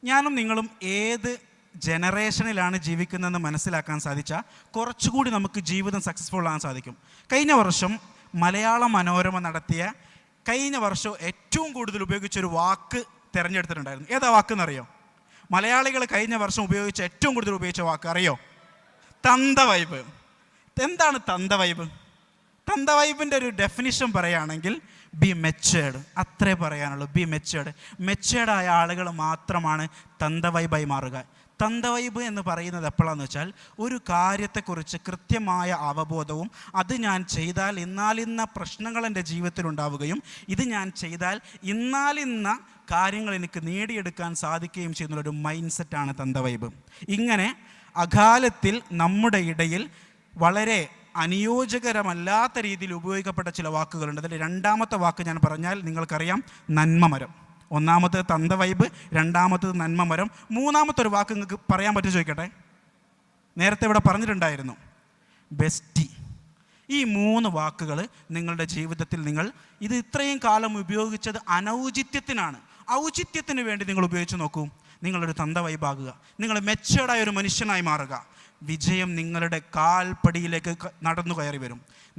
ഞാനും നിങ്ങളും ഏത് ജനറേഷനിലാണ് ജീവിക്കുന്നതെന്ന് മനസ്സിലാക്കാൻ സാധിച്ചാൽ കുറച്ചുകൂടി നമുക്ക് ജീവിതം സക്സസ്ഫുൾ ആകാൻ സാധിക്കും. കഴിഞ്ഞ വർഷം മലയാള മനോരമ നടത്തിയ കഴിഞ്ഞ വർഷം ഏറ്റവും കൂടുതൽ ഉപയോഗിച്ചൊരു വാക്ക് തിരഞ്ഞെടുത്തിട്ടുണ്ടായിരുന്നു. ഏതാ വാക്കെന്നറിയോ? മലയാളികൾ കഴിഞ്ഞ വർഷം ഉപയോഗിച്ച ഏറ്റവും കൂടുതൽ ഉപയോഗിച്ച വാക്ക് അറിയോ? തന്തവൈബ്. എന്താണ് തന്തവൈബ്? തന്തവൈബിൻ്റെ ഒരു ഡെഫിനിഷൻ പറയുകയാണെങ്കിൽ ബി മെച്ചേർഡ്, അത്രേ പറയാനുള്ളൂ. ബി മെച്ചേർഡ്. മെച്ചേർഡായ ആളുകൾ മാത്രമാണ് തന്തവൈബായി മാറുക. തന്തവൈബ് എന്ന് പറയുന്നത് എപ്പോഴാണെന്ന് വെച്ചാൽ ഒരു കാര്യത്തെക്കുറിച്ച് കൃത്യമായ അവബോധവും അത് ഞാൻ ചെയ്താൽ ഇന്നാലിന്ന പ്രശ്നങ്ങൾ എൻ്റെ ജീവിതത്തിൽ ഉണ്ടാവുകയും ഇത് ഞാൻ ചെയ്താൽ ഇന്നാലിന്ന കാര്യങ്ങൾ എനിക്ക് നേടിയെടുക്കാൻ സാധിക്കുകയും ചെയ്യുന്നൊരു മൈൻഡ് സെറ്റാണ് തന്തവൈബ്. ഇങ്ങനെ അകാലത്തിൽ നമ്മുടെ ഇടയിൽ വളരെ അനുയോജ്യകരമല്ലാത്ത രീതിയിൽ ഉപയോഗിക്കപ്പെട്ട ചില വാക്കുകളുണ്ട്. അതിൽ രണ്ടാമത്തെ വാക്ക് ഞാൻ പറഞ്ഞാൽ നിങ്ങൾക്കറിയാം, നന്മമരം. ഒന്നാമത്തേത് തന്തവൈബ്, രണ്ടാമത്തേത് നന്മമരം. മൂന്നാമത്തെ ഒരു വാക്ക് നിങ്ങൾക്ക് പറയാൻ പറ്റും ചോദിക്കട്ടെ? നേരത്തെ ഇവിടെ പറഞ്ഞിട്ടുണ്ടായിരുന്നു, ബെസ്റ്റി. ഈ 3 വാക്കുകൾ നിങ്ങളുടെ ജീവിതത്തിൽ നിങ്ങൾ ഇത് ഇത്രയും കാലം ഉപയോഗിച്ചത് അനൗചിത്യത്തിനാണ്. ഔചിത്യത്തിന് വേണ്ടി നിങ്ങൾ ഉപയോഗിച്ച് നോക്കൂ. നിങ്ങളൊരു തന്തവൈബാകുക, നിങ്ങൾ മെച്ചേർഡായ ഒരു മനുഷ്യനായി മാറുക. വിജയം നിങ്ങളുടെ കാൽപ്പടിയിലേക്ക് നടന്നു കയറി വരും.